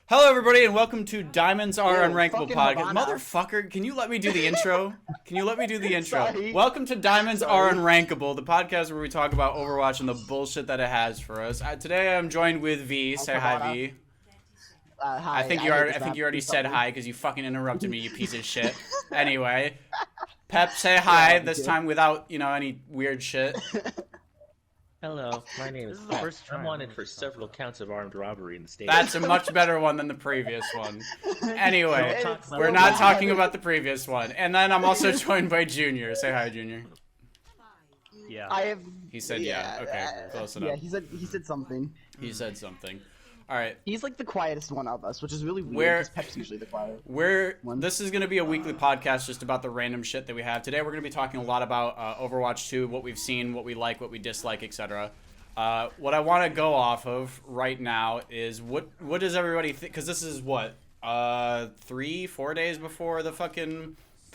Hello, everybody, and welcome to Diamonds Are Unrankable fucking podcast. Havana. Motherfucker, can you let me do the intro? Can you let me do the intro? Sorry. Welcome to Diamonds Are Unrankable, the podcast where we talk about Overwatch and the bullshit that it has for us. Today, I'm joined with V. Say hi, Havana. V. Hi. I think you already said hi because you fucking interrupted me, you piece of shit. Anyway, Pep, say hi. This time without any weird shit. Hello, my name is This is the Pat. first try. I'm wanted for several counts of armed robbery in the state. That's a much better one than the previous one. Anyway, It's we're so not bad. talking about the previous one. And then I'm also joined by Junior. Say hi, Junior. Yeah. I have. He said yeah. Okay, close enough. Yeah, he said something. He said something. All right. He's like the quietest one of us, which is really weird because Pep's usually the quiet. This is going to be a weekly podcast just about the random shit that we have. Today we're going to be talking a lot about Overwatch 2, what we've seen, what we like, what we dislike, etc. What I want to go off of right now is what does everybody think? Because this is what 3-4 days before the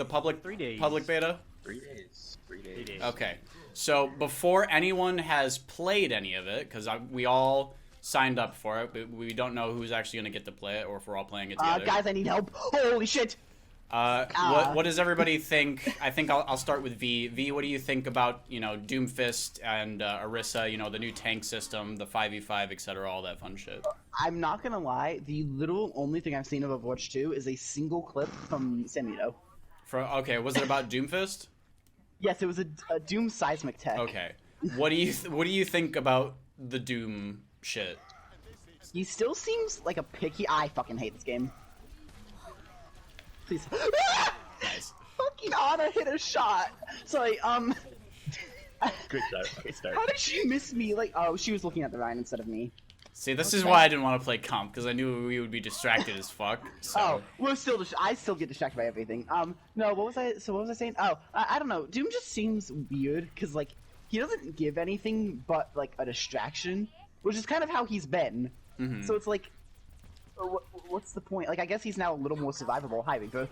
public 3 days. public beta. 3 days. 3 days. 3 days. Okay, so before anyone has played any of it, because we all signed up for it, but we don't know who's actually going to get to play it or if we're all playing it together. Guys, I need help. Holy shit! What does everybody think? I think I'll start with V. V, what do you think about Doomfist and Orisa? The new tank system, the 5v5, etc., all that fun shit. I'm not gonna lie. The literal only thing I've seen of Overwatch 2 is a single clip from Samito. Okay, was it about Doomfist? Yes, it was a Doom seismic tech. Okay, what do you think about the Doom shit? He still seems like a picky. I fucking hate this game. Please. Nice. Fucking Ana hit a shot. Sorry. Good start. Good start. How did she miss me? Like, oh, she was looking at the Rhine instead of me. See, this is why I didn't want to play comp, because I knew we would be distracted as fuck. So. Oh, we're still. I still get distracted by everything. No. What was I? So what was I saying? Oh, I don't know. Doom just seems weird because like he doesn't give anything but like a distraction, which is kind of how he's been. Mhm. So it's like, what's the point? Like, I guess he's now a little more survivable. Hi, Reaper.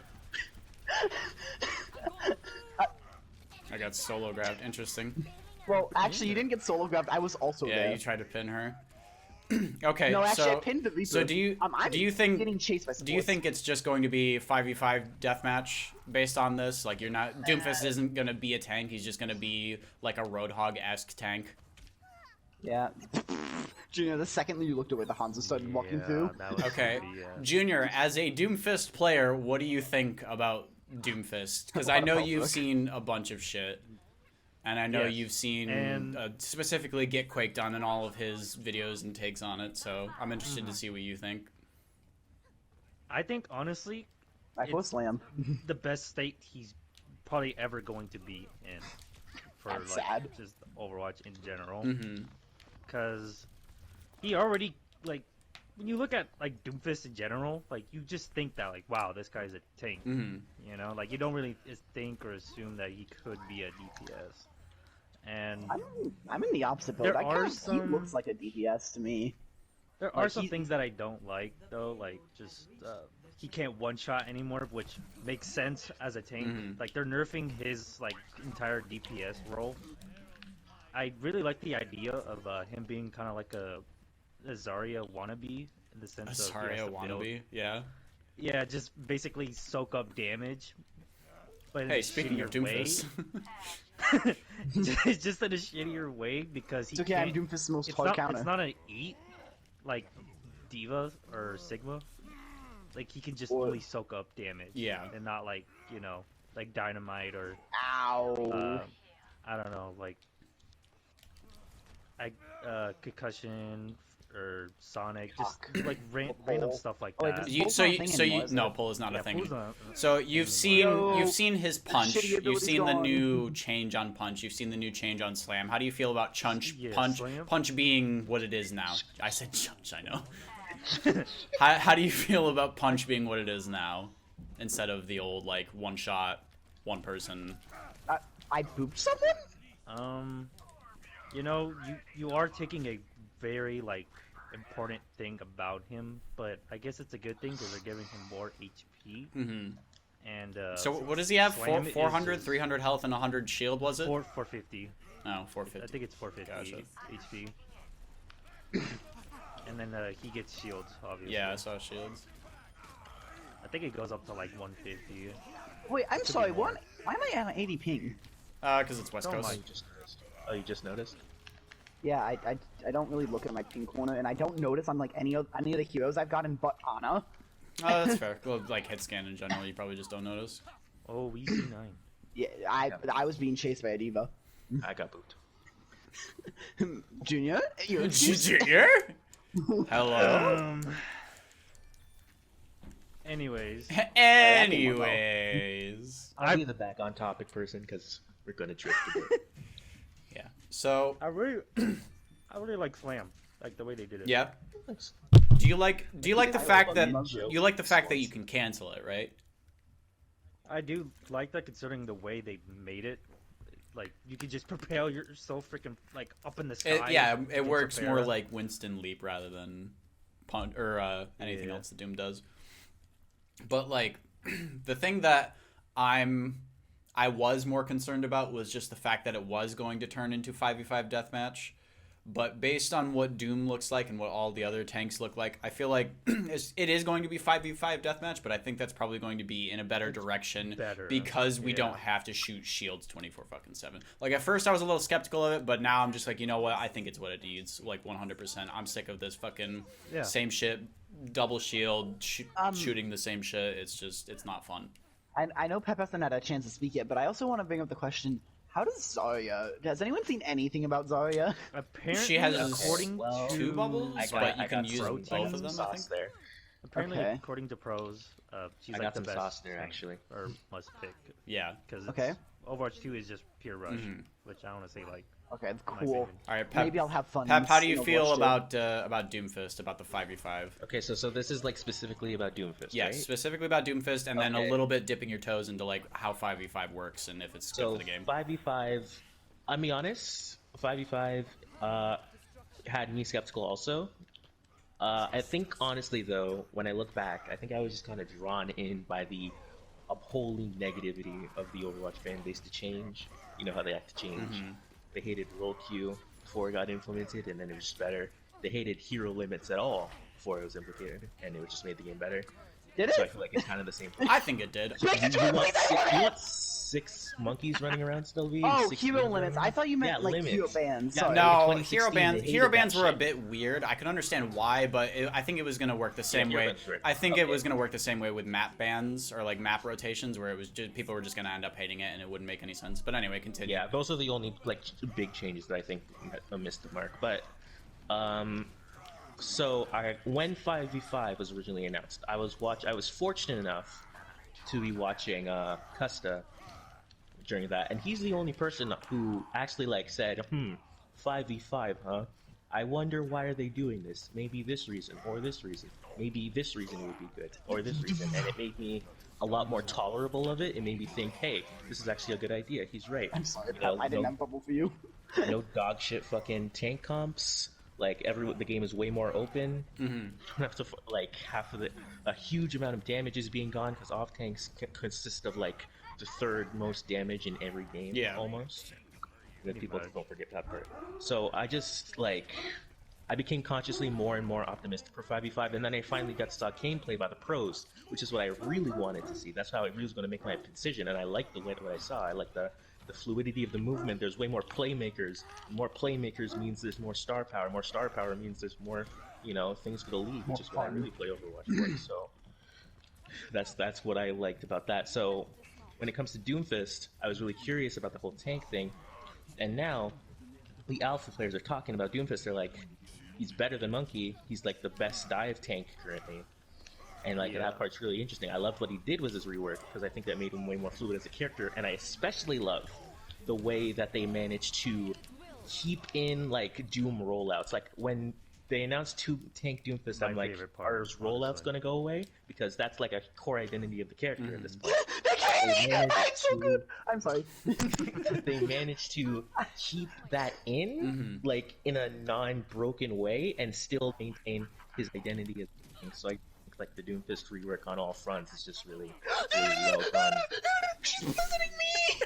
I got solo grabbed. Interesting. Well, actually, you didn't get solo grabbed. I was also Yeah, there. you tried to pin her. Okay, No, actually, I so pinned the Reaper. so do I'm you think getting chased by do you supports. think it's just going to be 5v5 deathmatch based on this? Like, you're not Doomfist isn't gonna be a tank. He's just gonna be like a Roadhog-esque tank. Yeah. Junior, the second that you looked at where the Hanzo started walking through. That was Okay, pretty, Junior, as a Doomfist player, what do you think about Doomfist? Because I know What about you've Hulk? seen a bunch of shit, and I know Yes, you've seen and- specifically Get Quaked on in all of his videos and takes on it. So I'm interested to see what you think. I think honestly, I go slam. the best state he's probably ever going to be in for That's like sad. just Overwatch in general. Mm-hmm. Because he already like when you look at like Doomfist in general, like you just think that like wow, this guy's a tank. Mm-hmm. Like you don't really think or assume that he could be a DPS. And I'm in the opposite boat. There I are he some- looks like a DPS to me. there are like, some he- things that I don't like though, like just he can't one shot anymore, which makes sense as a tank. Mhm. Like they're nerfing his like entire DPS role. I really like the idea of him being kind of like a Zarya wannabe in the sense of he has Sorry, a to build- wannabe. Yeah. Yeah, just basically soak up damage. But in Hey, a speaking of shittier way. Doomfist. just in a shittier way because he It's okay, I'm can't. Doomfist's most It's hard not. counter. It's not an eat like Diva or Sigma. Like he can just Or- only soak up damage. Yeah. And not like like Dynamite or Ow. I don't know like Concussion or Sonic, just like random stuff like Oh, wait, that. this- You, Pull's so not a you, thing so you, anymore, is no, it? pull is not a thing. Pull's not- So you've seen Yo, his punch. shitty You've ability's seen the gone. new change on punch. You've seen the new change on slam. How do you feel about Yeah, punch slam? punch being what it is now? I said chunch. I know. How do you feel about punch being what it is now, instead of the old like one shot, one person? I booped someone? You are taking a very like important thing about him, but I guess it's a good thing because they're giving him more HP. Mm-hmm. And So what does he have? Slam is 400, just- 300 health, and 100 shield, was it? 450. Oh, I 450. think it's 450 Gotcha. HP. and then he gets shields, obviously. Yeah, I saw shields. I think it goes up to like 150. Wait, I'm Could be sorry. more. Why am I on 80 ping? Because it's West Don't Coast. mind. You just noticed? Yeah, I don't really look at my ping corner, and I don't notice on like any of the heroes I've gotten but Ana. Oh, that's fair. Well, like hit scan in general, you probably just don't notice. Oh, EC9. Yeah, I was being chased by a diva. I got booped. Junior, you're Junior? Hello. Anyways, Anyways. I'll be the back on topic person because we're gonna drift a bit. Yeah. So, I really like Slam, like the way they did it. yeah. Thanks. Do you like the fact that Muggles. you like the fact that you can cancel it, right? I do like that considering the way they made it. Like you could just propel yourself freaking like up in the sky. It and works prepare. more like Winston Leap rather than punt or anything Yeah. else that Doom does. But like the thing that I was more concerned about was just the fact that it was going to turn into 5v5 deathmatch. But based on what Doom looks like and what all the other tanks look like, I feel like it is going to be 5v5 deathmatch, but I think that's probably going to be in a better direction because we don't have to shoot shields 24/7. Like at first I was a little skeptical of it, but now I'm just like, you know what? I think it's what it needs, like 100%. I'm sick of this fucking same shit, double shield, shooting the same shit. It's not fun. I know Pep hasn't had a chance to speak yet, but I also want to bring up the question: how does Zarya? Has anyone seen anything about Zarya? Apparently, She has according to two bubbles, but you can use proteins. both of them, I sauce think. there. Apparently, Okay. according to pros, she's I like got the some best sauce there, tank, actually. or must pick. Yeah. Because Okay. Overwatch 2 is just pure rush, Mhm. which I want to say like. Okay, that's my cool. favorite. All right, Pep. Maybe I'll have fun. Pep, how do you in feel Overwatch 2. about Doomfist, about the 5v5? Okay, so this is like specifically about Doomfist, Yes, right? specifically about Doomfist, and then a Okay. little bit dipping your toes into like how 5v5 works and if it's good So for the game. 5v5, I'll be honest, 5v5 had me skeptical also. I think honestly though, when I look back, I think I was just kind of drawn in by the upholding negativity of the Overwatch fan base to change. You know how they have to change. Mhm. They hated roll queue before it got implemented, and then it was just better. They hated hero limits at all before it was implemented, and it just made the game better. Did So I it? feel like it's kind of the same thing. I think it did. You want 6 monkeys running around still, V? Oh, 6 hero humans limits. running I thought you meant Yeah, like limits. hero bans. Yeah, Sorry. no. No, 2016, hero they bans. hated Hero that bans were a shit. bit weird. I can understand why, but I think it was gonna work the same hero way. bans were- I think it okay. was gonna work the same way with map bans or like map rotations, where it was just, people were just gonna end up hating it, and it wouldn't make any sense. But anyway, continue. Yeah, those are the only like big changes that I think missed the mark. But so when 5v5 was originally announced, I was fortunate enough to be watching Custa during that, and he's the only person who actually like said, 5v5, huh? I wonder why are they doing this? Maybe this reason, or this reason. Maybe this reason would be good, or this reason. And it made me a lot more tolerable of it. It made me think, hey, this is actually a good idea. He's right. I'm sorry, You know, Pep. I didn't have bubble for you. no dog shit fucking tank comps. Like the game is way more open. Mm-hmm. You don't have to like a huge amount of damage is being gone because off tanks consist of like the third most damage in every game. Yeah. Almost. That Pretty people much. don't forget that part. So I became consciously more and more optimistic for 5v5, and then I finally got to saw gameplay by the pros, which is what I really wanted to see. That's how I really was going to make my decision, and I liked what I saw. I liked the fluidity of the movement. There's way more playmakers. More playmakers means there's more star power. More star power means there's more, things for the league, which is what I really play Overwatch for. So that's what I liked about that. So when it comes to Doomfist, I was really curious about the whole tank thing, and now the alpha players are talking about Doomfist. They're like, he's better than Monkey. He's like the best dive tank currently. And like Yeah. that part's really interesting. I loved what he did with his rework because I think that made him way more fluid as a character. And I especially love the way that they managed to keep in like Doom rollouts. Like when they announced tank Doomfist, My I'm like, favorite part, are his rollouts honestly. going to go away? Because that's like a core identity of the character at this point. They managed That's so to- good. I'm sorry. They managed to keep that in, like in a non-broken way, and still maintain his identity as King. So I think like the Doomfist rework on all fronts is just really, really well done. She's visiting me.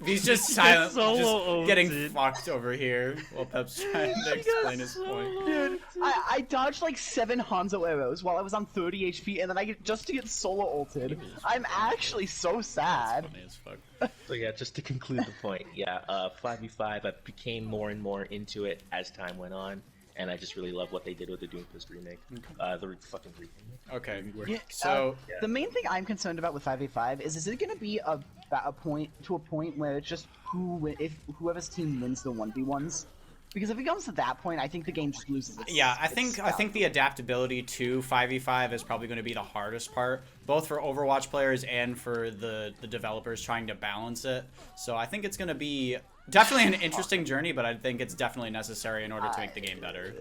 He's just silent, solo just owns getting it. fucked over here while Pep's trying to explain his point. Dude, I dodged like 7 Hanzo arrows while I was on 30 HP, and then I get just to get solo ulted. I'm actually so sad. Funny as fuck. So yeah, just to conclude the point, yeah, 5v5, I became more and more into it as time went on, and I just really love what they did with the Doomfist remake. The fucking remake. Okay, Yeah, so the main thing I'm concerned about with 5v5 is it going to be a point where it's just whoever's team wins the 1v1s? Because if it comes to that point, I think the game just loses its yeah, I think the adaptability to 5v5 is probably going to be the hardest part, both for Overwatch players and for the developers trying to balance it. So I think it's going to be definitely an interesting journey, but I think it's definitely necessary in order to make the game better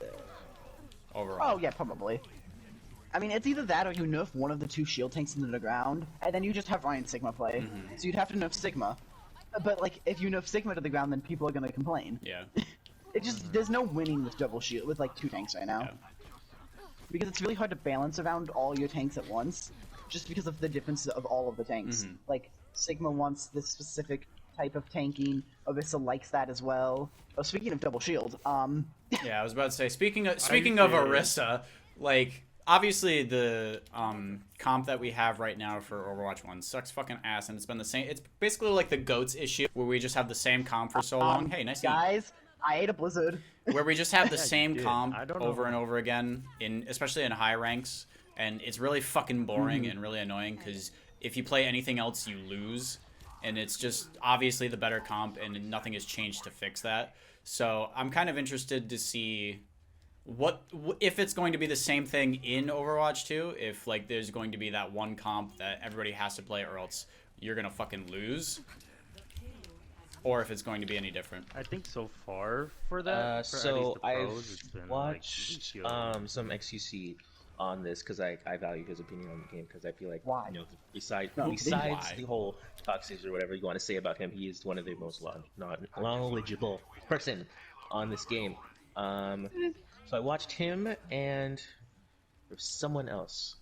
overall. Oh yeah, probably. I mean, it's either that or you nerf one of the 2 shield tanks into the ground, and then you just have Ryan Sigma play. So you'd have to nerf Sigma. But like, if you nerf Sigma to the ground, then people are gonna complain. Yeah. It just there's no winning with double shield with like 2 tanks right now. Yeah. Because it's really hard to balance around all your tanks at once, just because of the difference of all of the tanks. Like Sigma wants this specific type of tanking. Orisa likes that as well. Oh, speaking of double shield, Yeah, I was about to say, speaking of Orisa, like, obviously the comp that we have right now for Overwatch 1 sucks fucking ass, and it's been the same. It's basically like the GOATS issue, where we just have the same comp for so long. Hey, nice to meet you. guys, I ate a blizzard. Where we just have the Yeah, same you did. comp I don't know. over and over again, especially in high ranks, and it's really fucking boring and really annoying, because if you play anything else, you lose, and it's just obviously the better comp, and nothing has changed to fix that. So I'm kind of interested to see if it's going to be the same thing in Overwatch 2, if like there's going to be that one comp that everybody has to play or else you're gonna fucking lose, or if it's going to be any different. I think so far for that. For at So least the pros, I've it's been, watched like, some XQC on this because I value his opinion on the game, because I feel like, Why? you know, besides No, why? the whole toxics or whatever you want to say about him, he is one of the most knowledgeable person on this game. So I watched him, and there's someone else.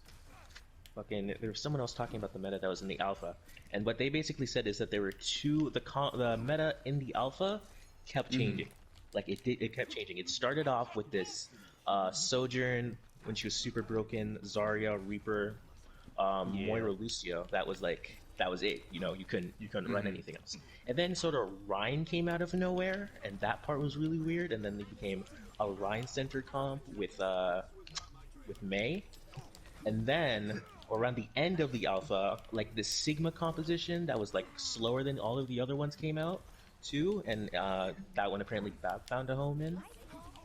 There was someone else talking about the meta that was in the alpha, and what they basically said is that there were the meta in the alpha kept changing. Like it kept changing. It started off with this Sojourn when she was super broken, Zarya, Reaper, Moira, Lucio. That was it. You know, you couldn't run anything else. And then sort of Ryan came out of nowhere, and that part was really weird. And then they became a Ryan center comp with Mei. And then around the end of the alpha, like the Sigma composition that was like slower than all of the other ones came out too, and that one apparently found a home in.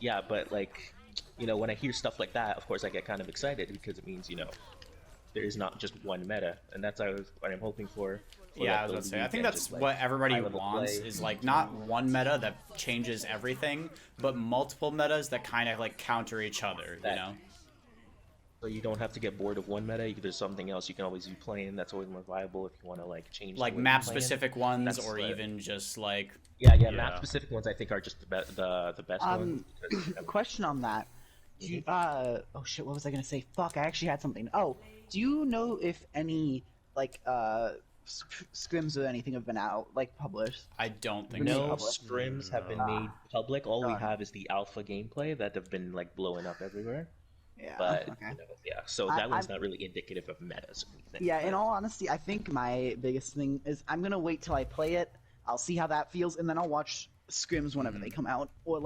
Yeah, but like, you know, when I hear stuff like that, of course I get kind of excited, because it means, you know, there is not just one meta, and that's what I'm hoping for. Yeah, I was about to say, I think that's what everybody wants, is like not one meta that changes everything, but multiple metas that kind of like counter each other, you know? So you don't have to get bored of one meta. There's something else you can always be playing that's always more viable if you want to like change. Like the way map you're playing. specific ones, That's or the- even just like Yeah, map specific ones I think are just the best ones. because- Question on that. Do you, oh shit, what was I gonna say? Fuck, I actually had something. Oh, do you know if any like scrims or anything have been out, like published? I don't think No so. scrims have been made public. All we have is the alpha gameplay that have been like blowing up everywhere. Yeah. But okay. you know, yeah, so that one's not really indicative of metas or anything. Yeah, in all honesty, I think my biggest thing is I'm gonna wait till I play it. I'll see how that feels, and then I'll watch scrims whenever they come out, or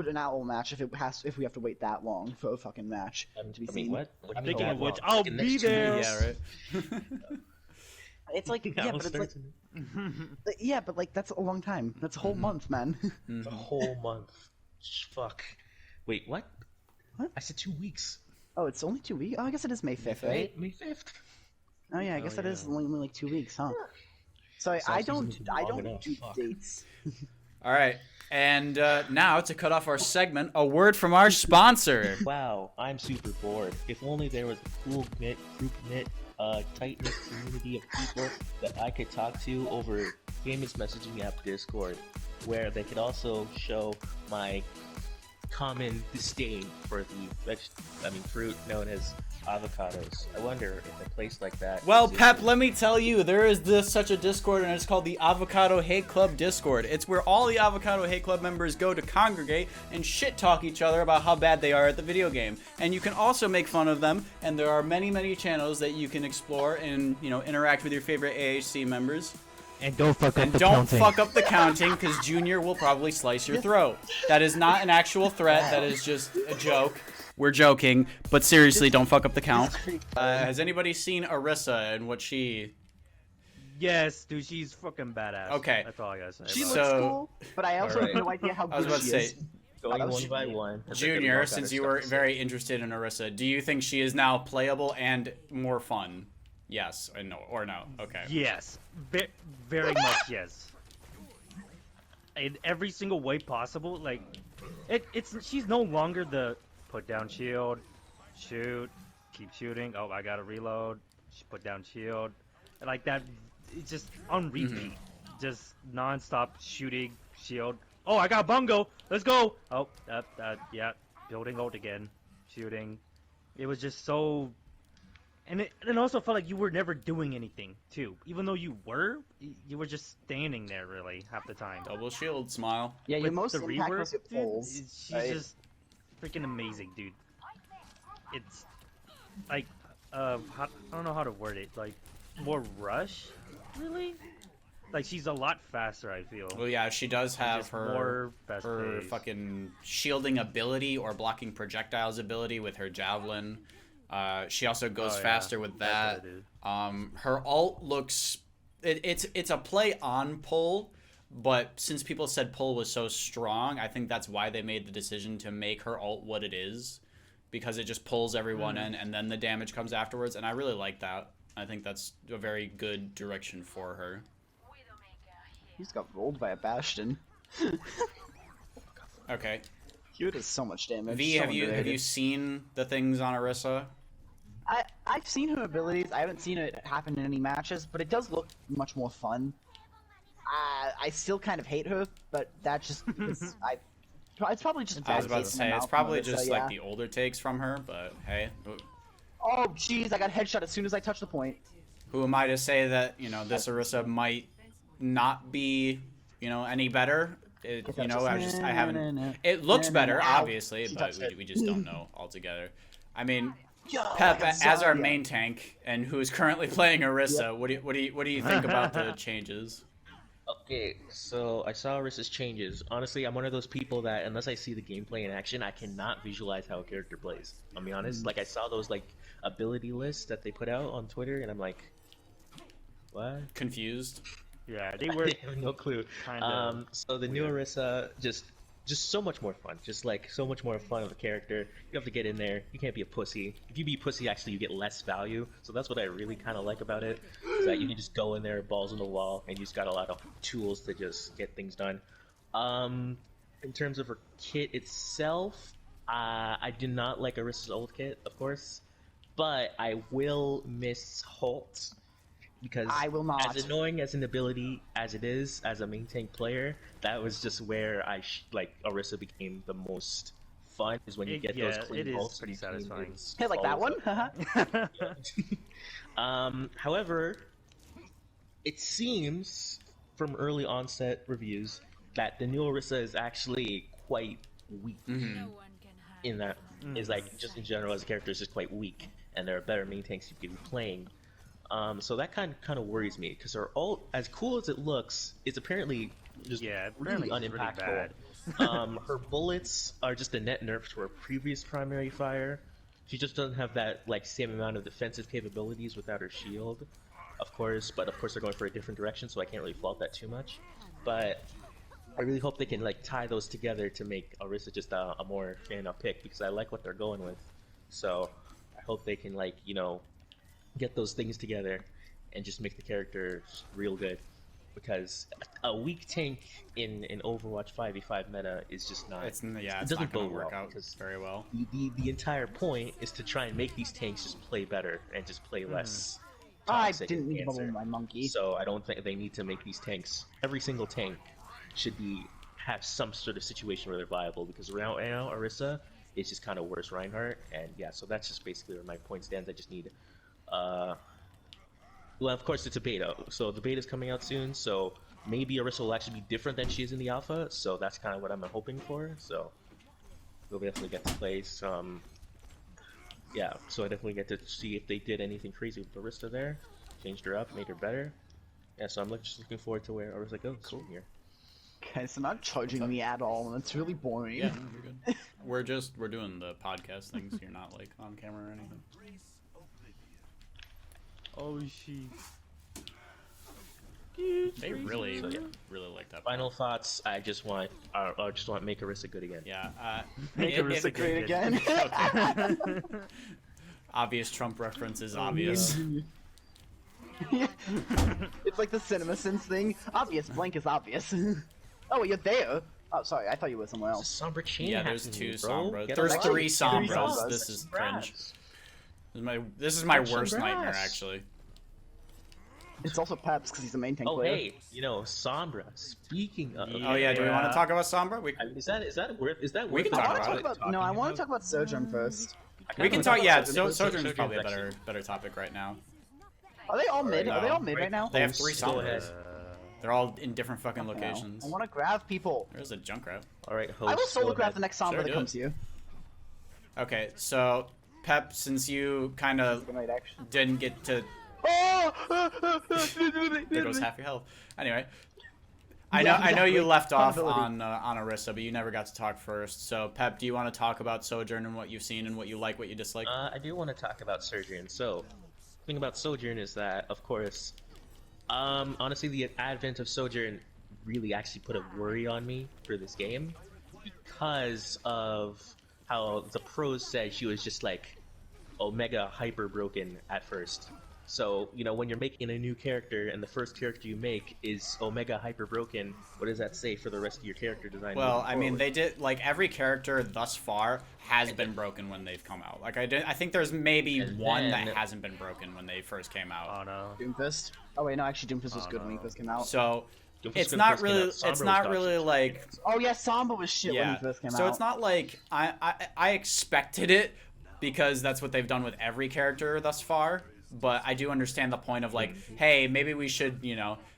an owl match if we have to wait that long for a fucking match to be I mean, seen. what? What do you Speaking mean of that which, long? I'll Like, in the be next 2 there. weeks? Yeah, right. It's like That yeah, will but it's like start in yeah, but like that's a long time. That's a whole month, man. a whole month. Fuck. Wait, what? What? I said 2 weeks. Oh, it's only 2 weeks. Oh, I guess it is May 5th, right? May 5th. Oh yeah, I guess that is only like 2 weeks, huh? Sorry, So I this don't isn't long enough, do fuck. dates. All right, and now to cut off our segment, a word from our sponsor. Wow, I'm super bored. If only there was a cool group knit, tight-knit community of people that I could talk to over famous messaging app Discord, where they could also show my common disdain for the fruit known as avocados. I wonder if a place like that. Well, existed. Pep, let me tell you, there is such a Discord, and it's called the Avocado Hate Club Discord. It's where all the Avocado Hate Club members go to congregate and shit talk each other about how bad they are at the video game. And you can also make fun of them, and there are many, many channels that you can explore and, you know, interact with your favorite AHC members. And don't fuck up And the don't counting. fuck up the counting, because Junior will probably slice your throat. That is not an actual threat. That is just a joke. We're joking, but seriously, don't fuck up the count. Has anybody seen Arissa and what she... Yes, dude, she's fucking badass. Okay. That's all I gotta say. She about looks So- cool, but I also Alright. have no idea how I was good about to she say, is. Going Oh, one by one. 'cause they're getting Junior, all since kinda you stuff were to say. very interested in Arissa, do you think she is now playable and more fun? Yes, or no, or no. Okay. Yes, very much yes. In every single way possible, like she's no longer the put down shield, shoot, keep shooting. Oh, I gotta reload. Put down shield, like that. It's just on repeat, just non-stop shooting, shield. Oh, I got bungo. Let's go. Oh, yeah, building ult again, shooting. It was just so. And it also felt like you were never doing anything, too. Even though you were just standing there, really, half the time. Double shield, smile. Yeah, your With most the impact rework, was your dude, pulls. she's right? just freaking amazing, dude. It's, like, I don't know how to word it. Like, more rush, really? Like, she's a lot faster, I feel. Well, yeah, she does have Just her more fast her pace. fucking shielding ability or blocking projectiles ability with her javelin. She also goes Oh, yeah. faster with That's that. what it is. Her ult looks it's a play on pull, but since people said pull was so strong, I think that's why they made the decision to make her ult what it is, because it just pulls everyone in and then the damage comes afterwards, and I really like that. I think that's a very good direction for her. He's got rolled by a Bastion. Okay. He does so much damage. V, so have you underrated. seen the things on Arissa? I've seen her abilities. I haven't seen it happen in any matches, but it does look much more fun. I still kind of hate her, but that's just because it's probably just a bad I was about to taste in my say, it's mouth probably from Arissa, just yeah. like the older takes from her, but hey, Oh jeez, I got headshot as soon as I touched the point. who am I to say that, you know, this Arissa might not be, you know, any better? It, you know, I haven't. It looks better, Ow. obviously, She but touched it. we just don't know altogether. I mean, Yo, Pep, I got as our Zarya. main tank and who is currently playing Arissa, what do you think about the changes? Okay, so I saw Arissa's changes. Honestly, I'm one of those people that unless I see the gameplay in action, I cannot visualize how a character plays. I'll be honest. Like I saw those like ability lists that they put out on Twitter, and I'm like, what? Confused? Yeah, they were I have no clue. kind of. So the new Arissa just so much more fun. Just like so much more fun of a character. You have to get in there. You can't be a pussy. If you be a pussy, actually, you get less value. So that's what I really kind of like about it. Is that you can just go in there, balls in the wall, and you just got a lot of tools to just get things done. In terms of her kit itself, I do not like Arissa's old kit, of course, but I will miss Holt. Because I will not. as annoying as an ability as it is as a main tank player, that was just where like Arissa became the most fun. Is when you get those clean it is ults pretty and clean satisfying. hits, Hey, like that all one? of however, it seems from early onset reviews that the new Arissa is actually quite weak. In that is like just in general as a character is just quite weak, and there are better main tanks you could be playing. So that kind of worries me because her ult, as cool as it looks, is apparently just really apparently it's unimpactful. bad. Her bullets are just a net nerf to her previous primary fire. She just doesn't have that like same amount of defensive capabilities without her shield, of course. But of course they're going for a different direction, so I can't really fault that too much. But I really hope they can like tie those together to make Arissa just a more stand-up pick because I like what they're going with. So I hope they can like get those things together and just make the character real good, because a weak tank in Overwatch 5v5 meta is just not. It's it not doesn't going bode to work well, out because very well. the entire point is to try and make these tanks just play better and just play less. I toxic didn't and need to bubble cancer. my monkey. So I don't think they need to make these tanks. Every single tank should have some sort of situation where they're viable, because right now Arissa is just kind of worse Reinhardt. And yeah, so that's just basically where my point stands. I just need, well, of course it's a beta, so the beta is coming out soon. So maybe Orisa will actually be different than she is in the alpha. So that's kind of what I'm hoping for. So we'll definitely get to play some. Yeah, so I definitely get to see if they did anything crazy with Orisa there, changed her up, made her better. Yeah, so I'm just looking forward to where Orisa goes from here. Okay, so not charging me at all, and it's really boring. Yeah, no, you're good. We're doing the podcast things. You're not like on camera or anything. Oh, she. They really, So, yeah. really like that. Final thoughts. I just want make Orisa good again. Yeah. Make Orisa Great again. Obvious Trump reference is obvious. It's like the CinemaSins thing. Obvious, blank is obvious. Oh, you're there. Oh, sorry, I thought you were somewhere It's a else. Sombra chain. Yeah, there's happening, 2 bro. Sombras. Get There's a life. 3 Sombras. Sombras. This is cringe. This is my worst nightmare, actually. It's also Peps because he's the main tank Oh player. hey, Sombra. Speaking of, Oh yeah, do we want to talk about Sombra? I mean, is that worth? We can it? talk I want to about talk it. about. No, I want to talk about Sojourn first. We can talk. Yeah, Sojourn's Sojourn's probably a actually- better topic right now. Are they all mid? No. Are they all mid right now? They have 3 Go ahead. Sombras. They're all in different fucking Now, locations. I want to grab people. There's a Junkrat. All right, I will host, solo go grab ahead. the next Sombra Sure, that do comes it. to you. Okay, so Pep, since you kind of Good night, action. didn't get to, Oh! there goes half your health. Anyway, I know you exactly. left off Accountability. on Orisa, but you never got to talk first. So Pep, do you want to talk about Sojourn and what you've seen and what you like, what you dislike? I do want to talk about Sojourn. So, the thing about Sojourn is that, of course, honestly, the advent of Sojourn really actually put a worry on me for this game because of how the pros said she was just like Omega hyper broken at first. So, when you're making a new character and the first character you make is Omega hyper broken, what does that say for the rest of your character design? Well, moving I mean, forward? they did, like, every character thus far has been broken when they've come out. Like, I think there's maybe And one then- that hasn't been broken when they first came out. Oh no. Doomfist. Oh wait, no, actually Doomfist was Oh, good when he no. first came out. So, Doomfist it's when not first came really, out, Sombra it's was not dog really, shit. like, Oh yeah, Samba was shit when he first came out. so it's not like I expected it because that's what they've done with every character thus far. But I do understand the point of like, hey, maybe we should,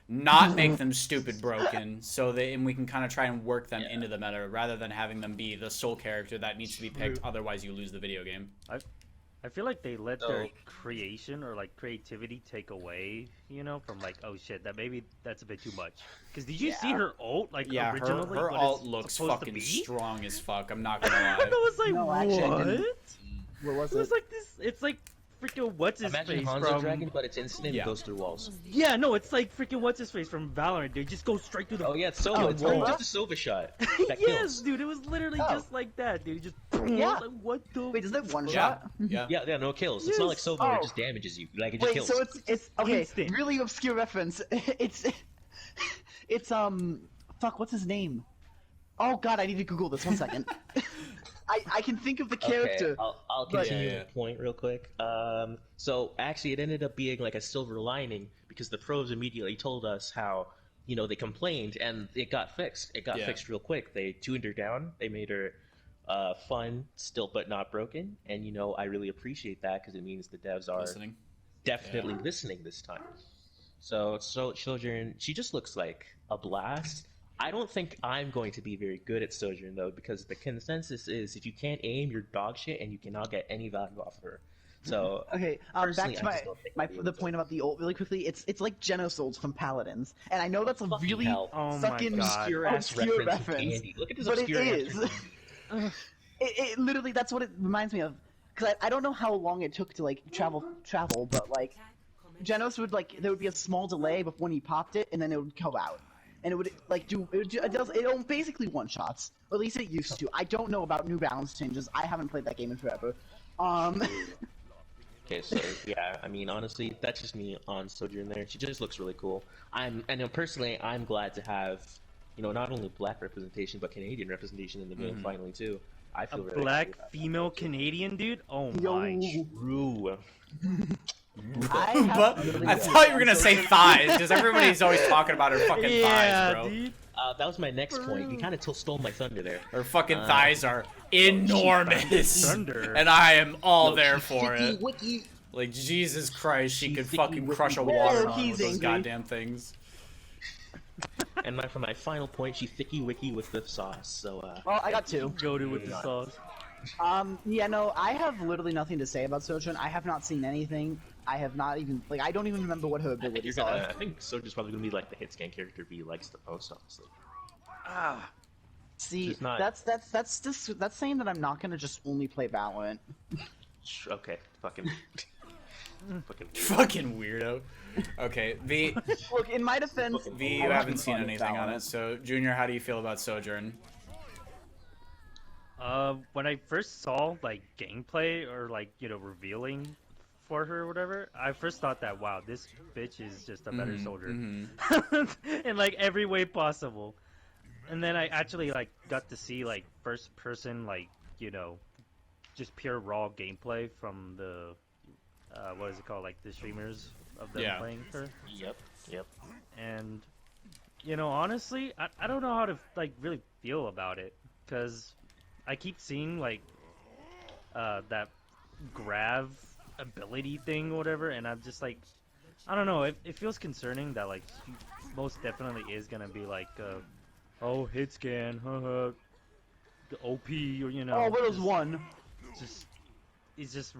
not make them stupid broken, and we can kind of try and work them into the meta rather than having them be the sole character that needs to be picked. Otherwise, you lose the video game. I feel like they let their So- creation or like creativity take away, from like, oh shit, that's a bit too much. Because did you see Yeah. her ult? Like Yeah, originally, her what alt it's looks supposed to fucking be? strong as fuck. I'm not gonna I lie. was like, No, what? actually, I didn't. What was It was it? like this. It's like freaking what's his Imagine face Hanzo from. Dragon, but it's instant and Yeah. goes through walls. Yeah, no, it's like freaking what's his face from Valorant, dude. Just go straight through the. Oh yeah, it's Sova. Oh, it's Sova? just a Sova shot. That yes, kills. dude. It was literally Oh. just like that, dude. Just. Yeah. I was like, what the? Wait, is that one Yeah, shot? yeah. Yeah, no kills. It's not like Yes. Sova where Oh. it just damages you. Like it just Wait, kills. so it's okay. Instant. Really obscure reference. It's fuck, what's his name? Oh god, I need to Google this. 1 second. I can think of the character. Okay, I'll but- continue Yeah. the point real quick. So actually, it ended up being like a silver lining because the pros immediately told us how they complained and it got fixed. It got Yeah. fixed real quick. They tuned her down. They made her fun, still but not broken. And I really appreciate that because it means the devs are Listening. definitely listening this time. So Sojourn, she just looks like a blast. I don't think I'm going to be very good at Sojourn though, because the consensus is if you can't aim, you're dog shit, and you cannot get any value off her. So Okay, back personally, to I just don't think my I'll be able the to. point about the ult really quickly. It's like Genos ults from Paladins, and I know that's a Fucking really hell. Oh my fucking God. obscure ass obscure reference. reference. Andy. Look at this but obscure it ass is. reference. It literally that's what it reminds me of. Because I don't know how long it took to like travel, but like Genos would there would be a small delay before when he popped it, and then it would go out, and it would it basically one shots, or at least it used to. I don't know about new balance changes. I haven't played that game in forever. Okay, so yeah, I mean, honestly, that's just me on Sojourn there. She just looks really cool. Personally, I'm glad to have, not only black representation but Canadian representation in the game finally too. I A feel really black happy about that. female Canadian dude? Oh Yo. my. True. But I thought you were gonna say thighs because everybody's always talking about her fucking thighs, bro. dude. that was my next point. You kind of stole my thunder there. Her fucking thighs are enormous, Thunder. and I am all there she's for sticky, it. wicky. Like Jesus Christ, she She's could sticky, fucking wicky. crush a Whoa, watermelon he's with those angry. goddamn things. And for my final point, she thicky wicky with the sauce. So Well, I got 2. Go to with the sauce. Yeah, no, I have literally nothing to say about Sojourn. I have not seen anything. I have not even, like, I don't even remember what her abilities are. I think Soldier's probably gonna be like the hit scan character V likes the most, honestly. See, She's not- that's saying that I'm not gonna just only play Valorant. Okay, fucking Fucking weirdo. Okay, V, Look, in my defense, V, I you like haven't seen fun with anything on Valorant. it. So, Junior, how do you feel about Sojourn? When I first saw like gameplay or like revealing for her or whatever, I first thought that wow, this bitch is just a better soldier in like every way possible. And then I actually like got to see like first person like just pure raw gameplay from the what is it called, like the streamers of them Yeah. playing her. Yep. And honestly, I don't know how to like really feel about it, because I keep seeing like that grav ability thing or whatever, and I'm just like, I don't know, it feels concerning that like she most definitely is gonna be like oh, hit scan, haha, the OP, or Oh, Widow's 1. it's just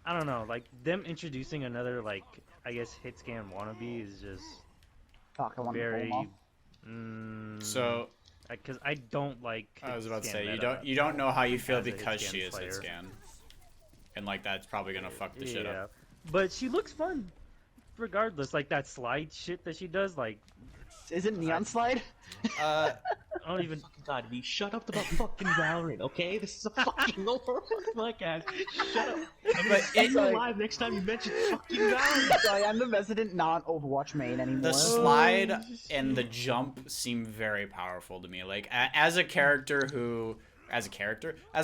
I don't know, like them introducing another like I guess hit scan wannabe is just Fuck, I want very to So, because I don't like I was about to hit scan say meta. you don't know how you feel as a hit because scan she is player. hit scan, and like that's probably gonna fuck the shit up. But she looks fun regardless, like that slide shit that she does, like Is it Neon Slide? Uh, I don't even Fucking God, V, shut up about fucking Valorant, okay? This is a fucking Overwatch podcast. Shut up. I'm gonna say you Sorry. live next time you mention fucking Valorant. Sorry, I'm the resident non-Overwatch main anymore. the slide and the jump seem very powerful to me. Like as a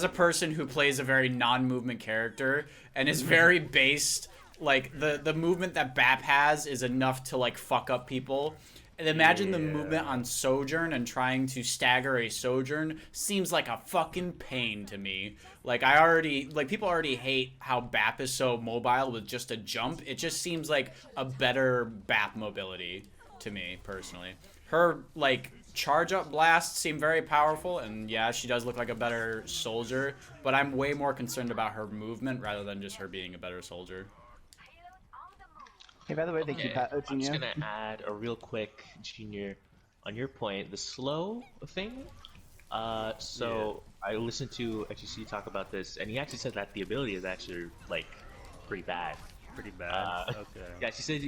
person who plays a very non-movement character and is very based, like the movement that BAP has is enough to like fuck up people. And imagine the movement on Sojourn and trying to stagger a Sojourn seems like a fucking pain to me. Like people already hate how BAP is so mobile with just a jump. It just seems like a better BAP mobility to me personally. Her like charge up blasts seem very powerful, and yeah, she does look like a better soldier, but I'm way more concerned about her movement rather than just her being a better soldier. Hey, by the way, they keep that. I'm just gonna add a real quick, Junior, on your point, the slow thing. I listened to AHC talk about this, and he actually said that the ability is actually like pretty bad. pretty bad. Okay. Yeah, she said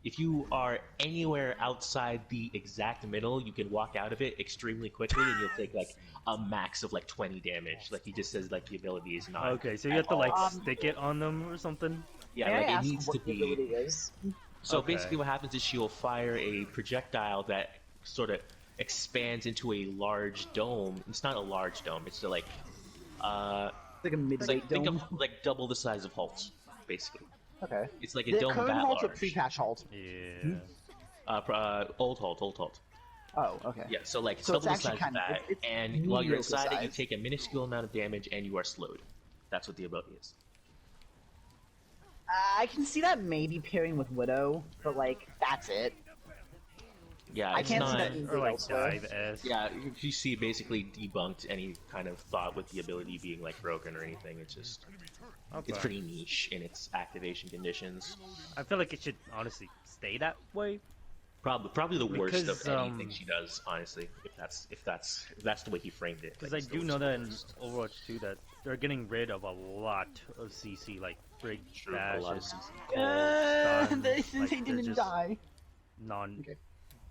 if you are anywhere outside the exact middle, you can walk out of it extremely quickly, and you'll take like a max of like 20 damage. Like he just says, like the ability is not. Okay, so you have to like stick it on them or something. Yeah, May I like it ask needs what to the be. ability is? So Okay. basically, what happens is she'll fire a projectile that sort of expands into a large dome. It's not a large dome. It's like Like a mid-weight think dome. of like double the size of Halt, basically. Okay. It's like a The dome current that halt or large. pre-patch halt? Yeah. Old Halt. Oh, okay. Yeah, so like So it's double the actually size of kind of- that, it's and while you're mediocre inside it, you size. take a minuscule amount of damage, and you are slowed. That's what the ability is. I can see that maybe pairing with Widow, but like that's it. Yeah, I it's can't not. see that anything Or like elsewhere. dive S. Yeah, GC basically debunked any kind of thought with the ability being like broken or anything. It's just it's Okay. pretty niche in its activation conditions. I feel like it should honestly stay that way. Probably the worst Because, of anything she does, honestly. If that's the way he framed it. Because like, I it's the do know worst that of in the worst. Overwatch 2 that they're getting rid of a lot of CC, like big True, a lot of bashes, CC. stuns, They like, they're didn't just die. non.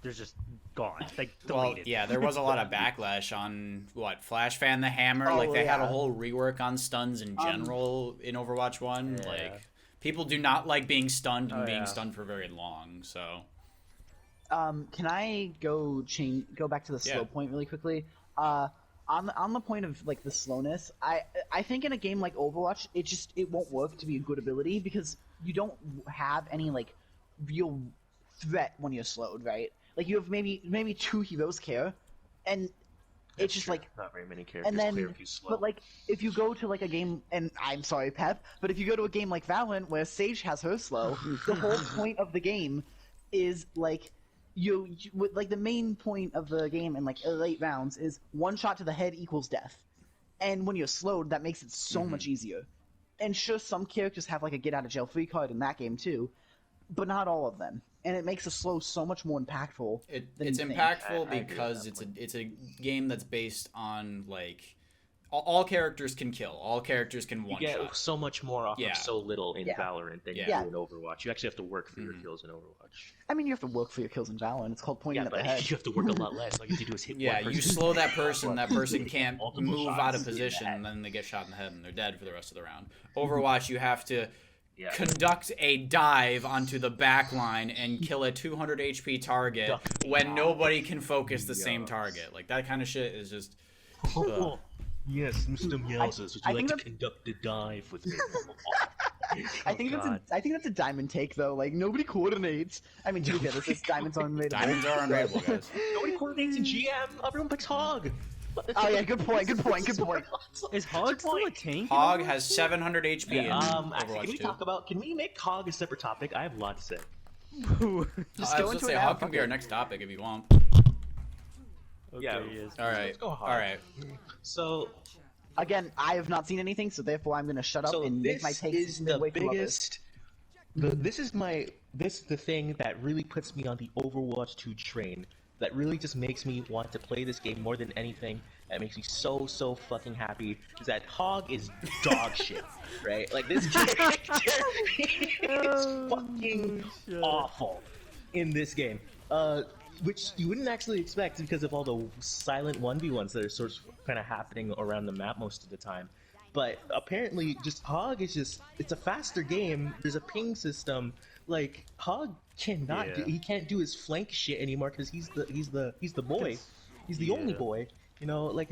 They're just gone, like Well, deleted. yeah, there was a lot of backlash on what Flash Fan the Hammer. Oh, Like they had a yeah. whole rework on stuns in general in Overwatch 1. Yeah. Like people do not like being stunned and Oh, being yeah. stunned for very long. So Can I go back to the slow Yeah. point really quickly? On the point of like the slowness, I think in a game like Overwatch, it won't work to be a good ability because you don't have any like real threat when you're slowed, right? Like you have maybe 2 heroes care, and it's just true. like Not very many characters and then clear if you slow. but like if you go to like a game, and I'm sorry Pep, but if you go to a game like Valorant where Sage has her slow, the whole point of the game is like like the main point of the game in like late rounds is 1 shot to the head equals death, and when you're slowed that makes it so much easier. And sure, some characters have like a get out of jail free card in that game too, but not all of them, and it makes the slow so much more impactful. It's impactful because it's a game that's based on like all characters can kill, all characters can one you get shot. so much more off Yeah. of so little in Yeah. Valorant than you Yeah. do in Overwatch. You actually have to work for your kills in Overwatch. I mean, you have to work for your kills in Valorant. It's called pointing Yeah, at the but head. you have to work a lot less. All you have to do is hit Yeah, one person. you slow that person can't Multiple move shots out of in the position, head. and then they get shot in the head and they're dead for the rest of the round. Overwatch, you have to Yeah. conduct a dive onto the back line and kill a 200 HP target when nobody can focus the same target. Like, that kind of shit is just... ugh. Yes, Mr. Meowses, would I you like think to that's- conduct a dive with me? I think that's a diamond take though. Like nobody coordinates. I mean, to be fair, this diamonds are unrateable. Diamonds are unrateable, guys. Nobody coordinates in GM. Everyone picks Hog. Oh yeah, good point. Good point. Good point. Is Hog still a tank? in Hog Overwatch? has 700 HP in Actually, Overwatch can we 2. talk about? Can we make Hog a separate topic? I have a lot to say. Just I go was into gonna it say, now. Hog can Fuck be it. our next topic if you want. Okay, Yeah. yes. All right. Let's go Hog. All right. So, Again, I have not seen anything, so therefore I'm gonna shut up and make my this takes is the midway through others. biggest. This is the thing that really puts me on the Overwatch 2 train. That really just makes me want to play this game more than anything. That makes me so fucking happy. Is that Hog is dog shit, right? Like this character is fucking awful in this game. Which you wouldn't actually expect because of all the silent 1v1s that are sort of kind of happening around the map most of the time. But apparently, just Hog is it's a faster game. There's a ping system. Like Hog cannot, Yeah. he can't do his flank shit anymore because he's the boy. He's the only Yeah. boy. You know, like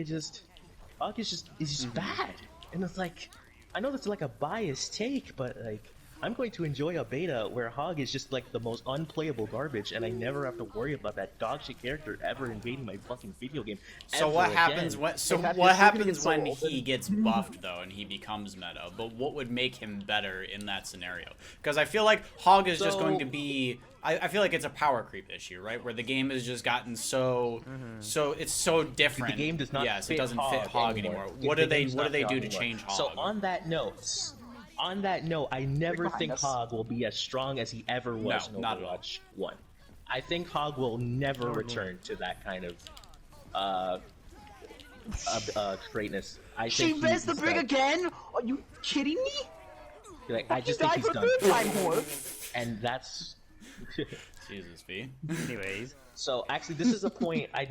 Hog is just bad. And it's like, I know that's like a biased take, but like, I'm going to enjoy a beta where Hog is just like the most unplayable garbage, and I never have to worry about that dog shit character ever invading my fucking video game. So ever what again. happens when? So If what you're still gonna happens get so when old, he gets buffed though, and he becomes meta? But what would make him better in that scenario? Because I feel like Hog is just going to be. I feel like it's a power creep issue, right? Where the game has just gotten so it's so different. The game does not Yes, fit it doesn't fit Hog anymore. What The do they game's not do Hog to anymore. change Hog? So on that note, I never behind think us. Hog will be as strong as he ever was No, in not at all. Overwatch 1. I think Hog will never return to that kind of greatness. I She think missed the he's brig done. again? Are you kidding me? Like, I just He think died he's for done. third time, whore. And that's Jesus, V. Anyways, so. Actually, this is a point I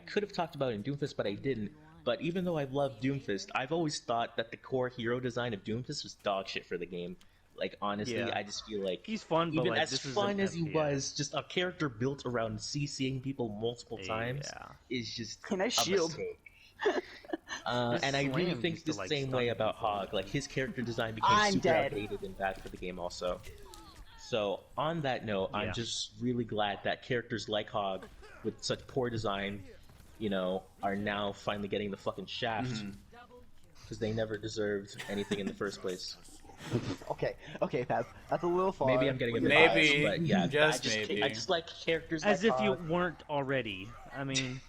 could have talked about in Doomfist, but I didn't. But even though I love Doomfist, I've always thought that the core hero design of Doomfist was dog shit for the game. Like honestly, Yeah. I just feel like he's fun, but even like, as this is fun an as he FPS. was, just a character built around CCing people multiple times Yeah. is just Can I a shield? mistake. And I really Slam think used to, the like, same stun way about people. Hog. Like his character design became I'm super dead. outdated and bad for the game also. So on that note, I'm Yeah. just really glad that characters like Hog, with such poor design, you know, are now finally getting the fucking shaft. Because they never deserved anything in the first place. Okay, Pep. That's a little far. Maybe I'm getting a bit Maybe, biased, but yeah, just I maybe. I just like characters As like if you Hog. weren't already. I mean,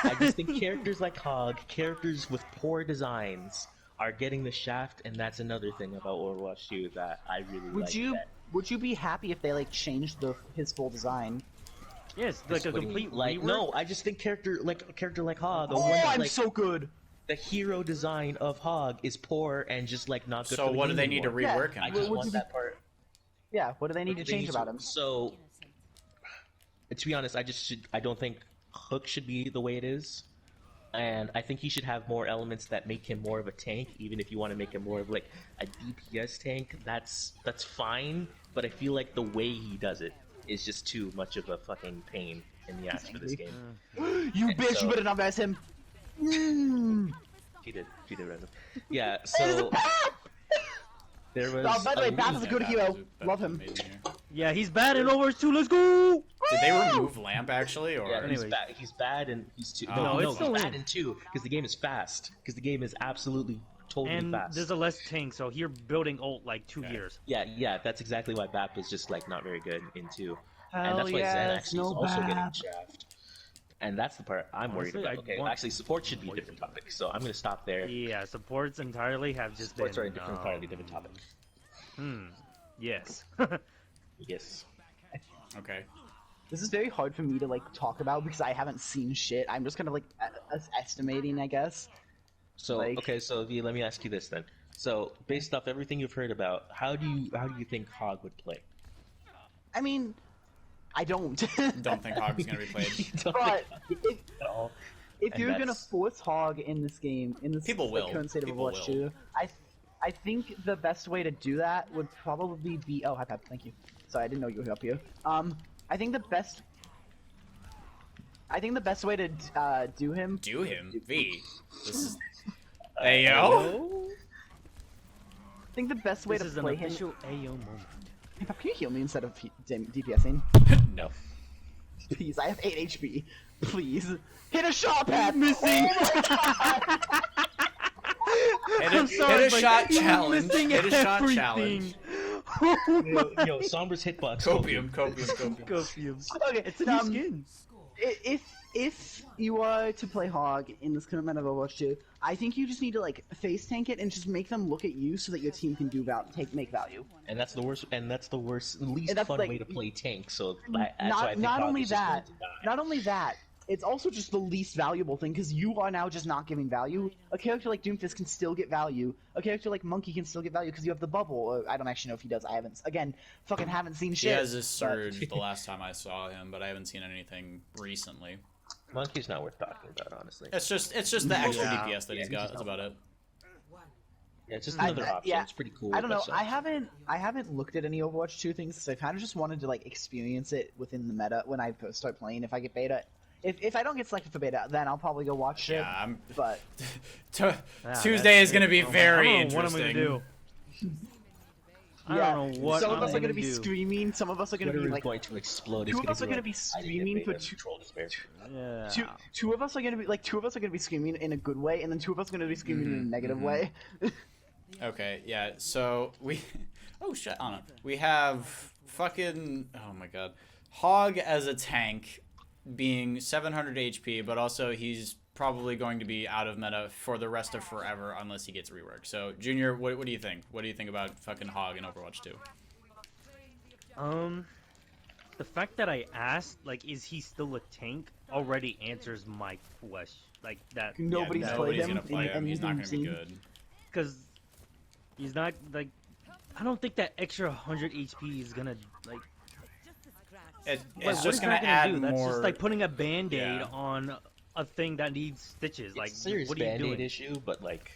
I just think characters like Hog, characters with poor designs, are getting the shaft, and that's another thing about Overwatch 2 that I really like. Would you be happy if they like changed his full design? yes, like a What do you mean? complete like rework. no, I just think a character like Hog, the Oh, one that, I'm like, so good. the hero design of Hog is poor and just like not good. So for the what do game they need to anymore. rework Yeah. I him? just Would want you that part. Yeah. What do they need to They change need about to- him? So, to be honest, I don't think Hook should be the way it is, and I think he should have more elements that make him more of a tank. Even if you want to make him more of like a DPS tank, that's fine. But I feel like the way he does it is just too much of a fucking pain in the ass for this game. You And bitch! so- You better not mess him. Mm. She did random. Yeah. It is a So Pep! there was. Oh, by the way, a Pep is a good Yeah, hero. Pep is Love him. amazing here. Yeah, he's bad in Overwatch 2. Let's go. Did they remove lamp actually, or Yeah, he's Anyways. bad. He's bad, and he's too. Oh. No, No, no, it's he's still bad in. in 2 because the game is fast. Because the game is absolutely totally And fast. there's a less tank, so you're building ult like 2 Okay. years. Yeah. That's exactly why BAP is just like not very good in 2, and Hell that's why yes, Zen actually is no also getting BAP. shafted. And that's the part I'm worried Honestly, about. I Okay, want- actually, support should be a different topic, so I'm gonna stop there. Yeah, supports entirely have just Supports been. are a different, entirely different topic. Yes. Yes. okay? This is very hard for me to like talk about because I haven't seen shit. I'm just kind of like estimating, I guess. So Like- okay, so V, let me ask you this then. So based off everything you've heard about, how do you think Hog would play? I mean, I don't. Don't think Hog's gonna be played. Don't But think if, at all. if And you're gonna that's- force Hog in this game, in this People like, will. current state of People Overwatch will. 2, I think the best way to do that would probably be. Oh, hi Pep, thank you. Sorry, I didn't know you were up here. I think the best way to do him. Do him, V. This is. Hey yo. I think the best way This to is an play him. official AO moment. Hey, Pep, can you heal me instead of DPSing? No. Please, I have 8 HP. Please. Hit a shot, Pat! Missing! Hit a shot challenge. Hit a shot challenge. Yo, Sombra's hitbox. Copium. Copium. Okay, It's a new skin. If you are to play Hog in this current meta of Overwatch 2, I think you just need to like face tank it and just make them look at you so that your team can do make value. And that's the worst. And that's the worst, least And that's, fun like, way to play tank. So that's why I think Not Hog only is just going that, to die. not only that, it's also just the least valuable thing because you are now just not giving value. A character like Doomfist can still get value. A character like Monkey can still get value because you have the bubble. Or, I don't actually know if he does. I haven't haven't seen He shit. has this but- surge the last time I saw him, but I haven't seen anything recently. Monkey's not worth talking about, honestly. It's just the extra Yeah. DPS that he's got. That's about it. Yeah, it's just I- another option. yeah, It's pretty cool. I don't know. but, I haven't looked at any Overwatch 2 things, so I kind of just wanted to like experience it within the meta when I first start playing. If I get beta, if I don't get selected for beta, then I'll probably go watch it. Yeah, I'm. But Tuesday is going to be very I don't know what I'm interesting. gonna do. I yeah, don't know what some of I'm us are gonna be do. screaming. Some of us are gonna Twitter be is like going to explode. two It's of us are gonna be like, I didn't get screaming for beta, troll despair. Yeah. two of us are gonna be like 2 of us are gonna be screaming in a good way, and then 2 of us are gonna be screaming in a negative way. Okay, yeah. So we. Oh shit! On it. We have fucking. Oh my god. Hog as a tank, being 700 HP, but also he's probably going to be out of meta for the rest of forever unless he gets reworked. So Junior, what do you think? What do you think about fucking Hog in Overwatch 2? The fact that I asked, like, is he still a tank, already answers my question. Like that. Nobody's yeah, played nobody's him gonna play in him. He's not any gonna be scene. good. Because he's not like. I don't think that extra 100 HP is gonna like. It's What just is gonna that add do? more. That's just like putting a band-aid Yeah. on a thing that needs stitches. Like, It's a serious what are you band-aid doing? issue, but like,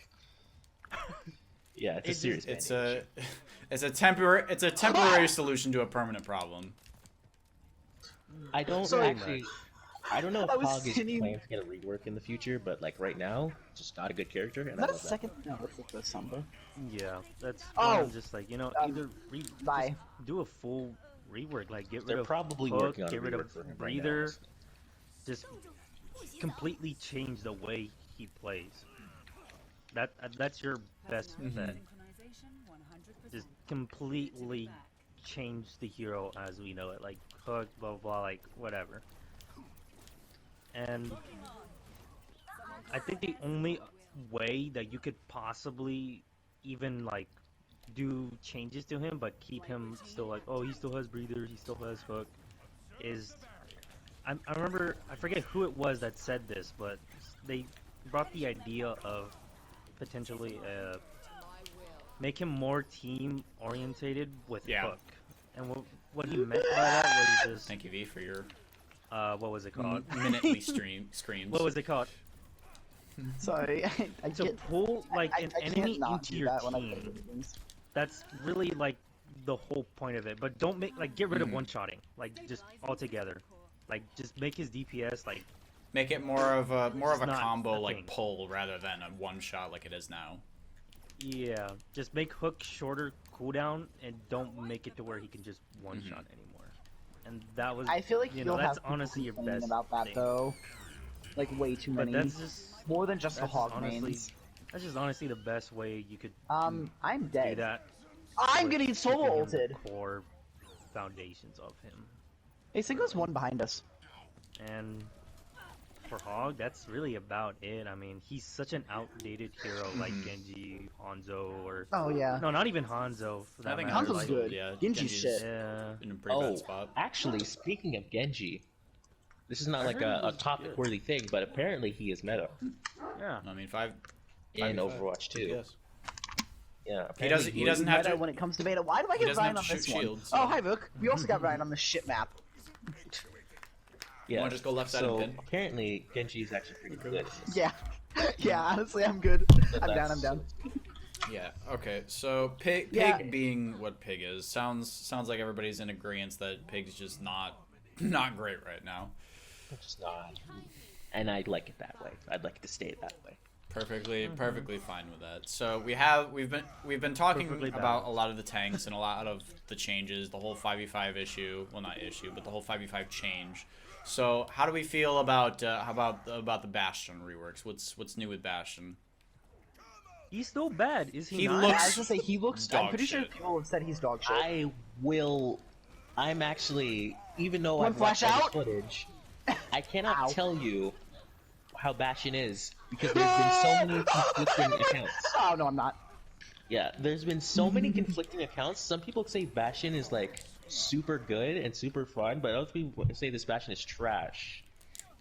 yeah, it's a It's serious. It's band-aid a, issue. it's a temporary solution to a permanent problem. I don't Sorry. actually. I don't know if I was Hog is sitting- planning to get a rework in the future, but like right now, just not a good character, and Is I that a love that. second? No, that's the first Samba. Yeah, that's. Oh! why I'm just like, either bye. just do a full rework, like get rid They're of probably hook, working on get a rid rework of for him right now, breather, honestly. just completely change the way he plays. That's your best bet. Just completely change the hero as we know it, like hook, blah blah, blah, like whatever. And I think the only way that you could possibly even like do changes to him but keep him still like, oh, he still has breather, he still has hook, is I remember, I forget who it was that said this, but they brought the idea of potentially make him more team orientated with Yeah. hook. And what he meant by that was just Thank you, V, for your what was it called? minutely screams. What was it called? Sorry, I To get. pull like I an can't enemy not into do your that when I play team. video games. That's really like the whole point of it. But don't make like get rid of Mhm. one-shotting, like just altogether. Like just make his DPS like Make it more of a It's not combo a like thing. pull rather than a one shot like it is now. yeah, just make hook shorter cooldown and don't make it to where he can just one-shot anymore. and that was. I feel like you you'll know, that's have people honestly your complaining best about that thing. though. Like way too But many. that's just More than just the that's hog honestly mains. that's just honestly the best way you could I'm do dead. that. I'm with getting solo keeping him the ulted. core foundations of him. Hey, Cinco's one behind us. And for Hog, that's really about it. I mean, he's such an outdated hero like Genji, Hanzo, or Oh yeah. no, not even Hanzo. For that I think matter. Hanzo's like, good. Yeah, Genji's shit. Yeah. in a pretty bad spot. Actually, speaking of Genji, this is not I like heard he a was topic-worthy thing, but apparently he is meta Yeah. I mean, five in 5v5, Overwatch 2. yes. Yeah, He doesn't. He doesn't have Meta to. when it comes to beta. Why do I He get doesn't Ryan have on to this shoot one? shields, Oh, so- hi Book. We also got Ryan on this shit map. Yeah. wanna just go left side so and pin? apparently Genji is actually pretty good. Yeah. Yeah, honestly, I'm good. So I'm down, that's- I'm down. Yeah. Okay. So Pig Yeah. being what Pig is sounds like everybody's in agreement that Pig's just not great right now. It's just not. And I'd like it that way. I'd like it to stay that way. Perfectly fine with that. So we've been talking Perfectly about balanced. a lot of the tanks and a lot of the changes, the whole 5v5 issue. Well, not issue, but the whole 5v5 change. So how do we feel about the Bastion reworks? What's new with Bastion? He's still bad, is he? He not? Yeah, looks I was gonna say he looks. dog I'm pretty sure shit. people have said he's dog shit. I'm actually, even though One I've watched flash all out? the footage, I cannot Ow. tell you how Bastion is because there's been so many conflicting accounts. Oh no, I'm not. Yeah, there's been so many conflicting accounts. Some people say Bastion is like super good and super fun, but other people say this Bastion is trash.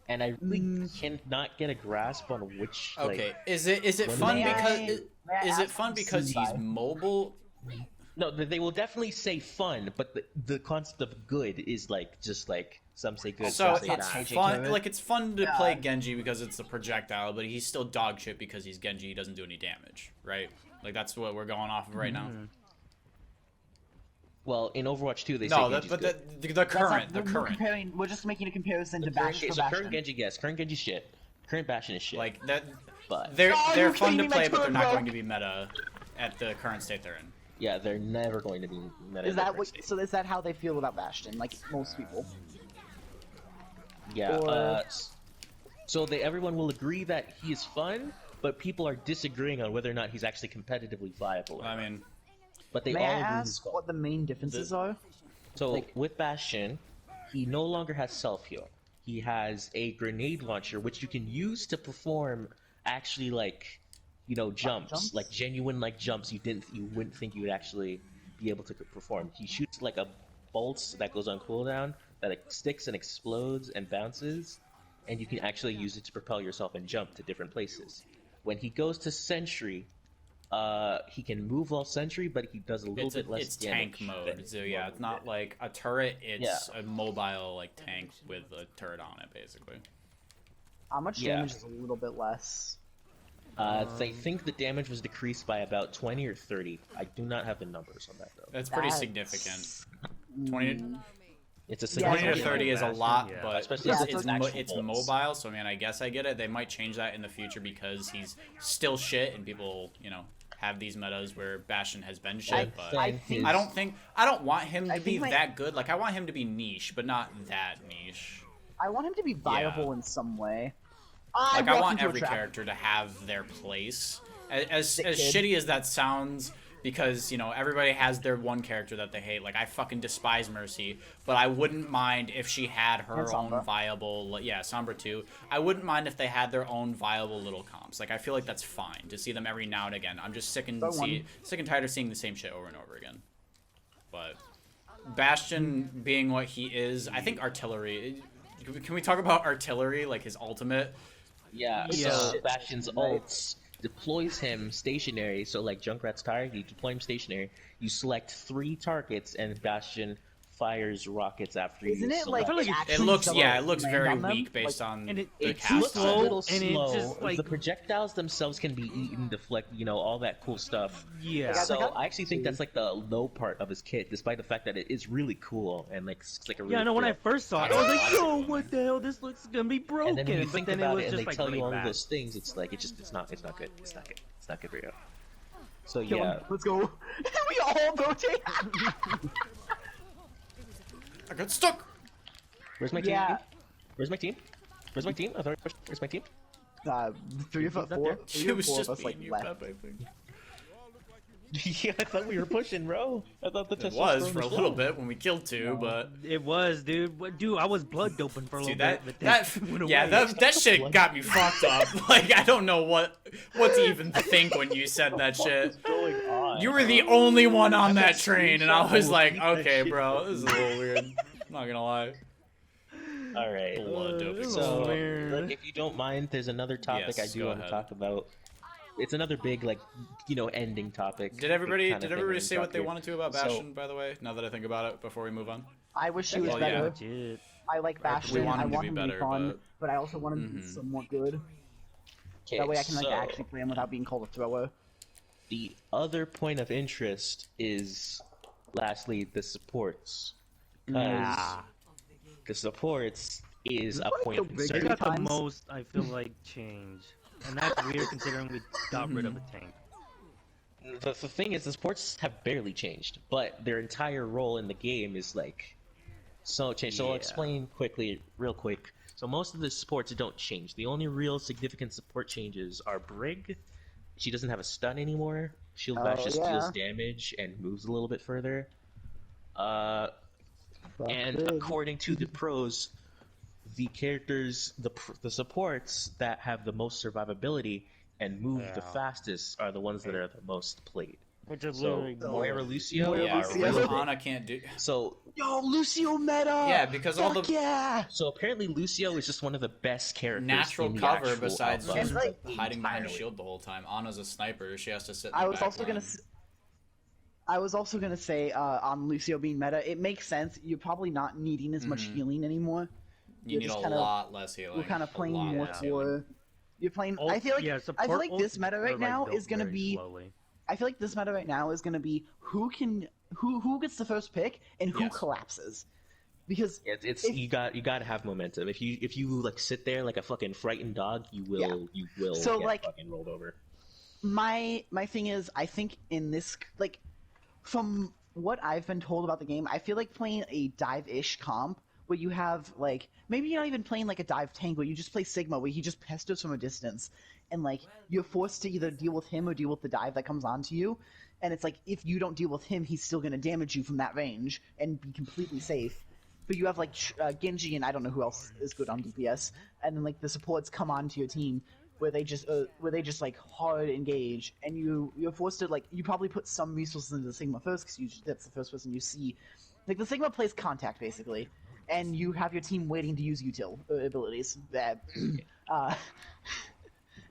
And I really cannot get a grasp on which. Okay, Like, is it when fun they- because May I is it ask fun who because Sue's he's by? mobile? no, they will definitely say fun, but the concept of good is like just like some say good, So some say it's bad. fun, like it's fun to play Yeah. Genji because it's a projectile, but he's still dog shit because he's Genji. He doesn't do any damage, right? Like that's what we're going off of right now. Well, in Overwatch 2, they say No, Genji's but good. the That's current, not, the we're current, comparing. We're just making a comparison to Current, Bastion. so current Genji, yes, current Genji shit. Current Bastion is shit. like that. but They're Oh, they're you're fun to cleaning my play, but they're turn, not bro. going to be meta at the current state they're in. yeah, they're never going to be. Is that what? So is that how they feel about Bastion? Like most people. Yeah. or- So everyone will agree that he is fun, but people are disagreeing on whether or not he's actually competitively viable. or I not. mean, But they May I all agree he's ask fun. what the main differences are? So like- with Bastion, he no longer has self heal. He has a grenade launcher which you can use to perform actually like, jumps, jumps? like genuine like jumps you wouldn't think you would actually be able to perform. He shoots like a bolt that goes on cooldown that sticks and explodes and bounces, and you can actually use it to propel yourself and jump to different places. When he goes to Sentry, he can move while Sentry, but he does a little bit less it's damage. tank mode. than So yeah, it's not like a turret. It's a mobile like tank with a turret on it, basically. How much Yeah. damage is a little bit less? They think the damage was decreased by about 20 or 30. I do not have the numbers on that though. That's pretty That's- significant. 20, It's a 20 to significant 30 is a Bastion, lot, yeah. but Especially Yeah, it's, so it's it's actual bolts. mobile. So I mean, I guess I get it. They might change that in the future because he's still shit, and people, have these metas where Bastion has been shit. But I think- I don't want him to I be think my- that good. Like I want him to be niche, but not that niche. I want him to be viable in some way. Like I walked want into a every trap. character to have their place. As Sick kid. shitty as that sounds, because everybody has their one character that they hate. Like I fucking despise Mercy, but I wouldn't mind if she had her And own Sombra. viable. Sombra too. I wouldn't mind if they had their own viable little comps. Like I feel like that's fine to see them every now and again. I'm just sick and tired of seeing the same shit over and over again. But Bastion being what he is, I think artillery. Can we talk about artillery, like his ultimate? Yeah, Yeah. so Bastion's ults deploys him stationary, so like Junkrat's tired, you deploy him stationary, you select 3 targets, and Bastion fires rockets after you. Isn't it like? I feel like it actually It looks, some it looks land very on them? weak based Like, on and it- the it's It cast looks a slow, little and it slow. just, like- The projectiles themselves can be eaten, deflect, all that cool stuff. Yeah. Like, So got I actually think that's like the low part of his kit, despite the fact that it is really cool and like it's like a really Yeah, no, when I cool- first saw it, I was like, yo, what the hell? This looks gonna be broken. And then when you but think then about it it, was and just they like tell really you all bad. of those things, it's like it's not good. It's not good for you. So Kill yeah, him. Let's go. We all rotate. I got stuck. Where's my team? Yeah. Where's my team? Where's my team? Where's my team? 3 of He's not four. there. Three She or was four just of us like beating you, left. Pep, I think. Yeah, I thought we were pushing, bro. I thought the It was for a little bit when we killed two, but It was, dude. Dude, I was blood doping for a dude, little bit. But then went away. that shit got me fucked up. Like, I don't know what to even think when you said that shit. going on? You were the only one on that that train, and I was screenshot like, will keep that okay, shit bro, this is a little weird. I'm not gonna lie. All right. Blood doping. So, weird. look, if you don't mind, there's another topic Yes, I do go want to ahead. talk about. It's another big, like, ending topic. Did everybody kind of thing that we say talk what they here. wanted to about So- Bastion? By the way, now that I think about it, before we move on. I wish he was Well, better. yeah. Legit. I like Bastion. We want I him to want be him better, to be fun, but- but I also want him to be Mhm. somewhat good. Okay, That way I can like so actually play him without being called a thrower. the other point of interest is, lastly, the supports. Because the supports is a Like point the of big They concern. got the times. most, I feel like, change. And that's weird considering we got rid of a tank. The thing is, the supports have barely changed, but their entire role in the game is like so changed. So I'll Yeah. explain quickly, real quick. So most of the supports don't change. The only real significant support changes are Brig. She doesn't have a stun anymore. Shield Bash Oh, just yeah. deals damage and moves a little bit further. And Brig. according to the pros, the characters, the supports that have the most survivability and move the Yeah. fastest are the ones that are the most played. Which is So literally Moira Lucio Moira Yeah, are Lucio. Riz really- Ana can't do. So Yo, Lucio meta! Yeah, because all Fuck the yeah! so apparently Lucio is just one of the best characters. natural in the cover actual besides alpha. just And, like, hiding behind a entirely. shield the whole time. Ana's a sniper. She has to sit in the I was back also gonna. line. I was also gonna say on Lucio being meta, it makes sense. You're probably not needing as much Mhm. healing anymore. You you're need a just kinda- lot less healing. We're kind of A playing lot more less healing. for. You're playing. Ult- I feel like yeah, I support feel like ults this meta are, right like, now built is gonna very be. slowly. I feel like this meta right now is gonna be who gets the first pick and who Yes. collapses, because It's if- you gotta have momentum. If you like sit there like a fucking frightened dog, you will So, get like- fucking rolled over. my thing is, I think in this, like, from what I've been told about the game, I feel like playing a dive-ish comp where you have, like, maybe you're not even playing like a dive tank, but you just play Sigma where he just pesters from a distance, and like you're forced to either deal with him or deal with the dive that comes onto you, and it's like if you don't deal with him, he's still gonna damage you from that range and be completely safe. But you have like Genji and I don't know who else is good on DPS, and then like the supports come onto your team where they just like hard engage, and you're forced to, like, you probably put some resources into the Sigma first because that's the first person you see. Like the Sigma plays contact basically, and you have your team waiting to use util abilities. That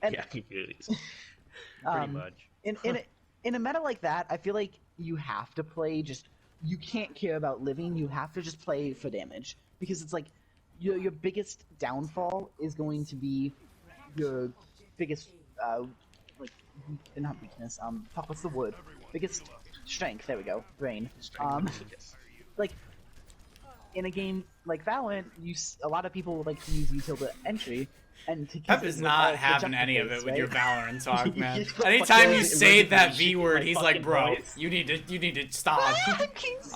and Yeah, it is. Pretty um, much. in a meta like that, I feel like you have to play just. You can't care about living. You have to just play for damage because it's like your biggest downfall is going to be your biggest like not weakness. Fuck, what's the word? Biggest strength. There we go. Brain. Like in a game like Valorant, a lot of people like to use util to entry. And to Pep is not having any of it with your Valorant talk, man. Anytime you It say really that shit V my word, he's like, fucking bro, voice." you need to stop. I'm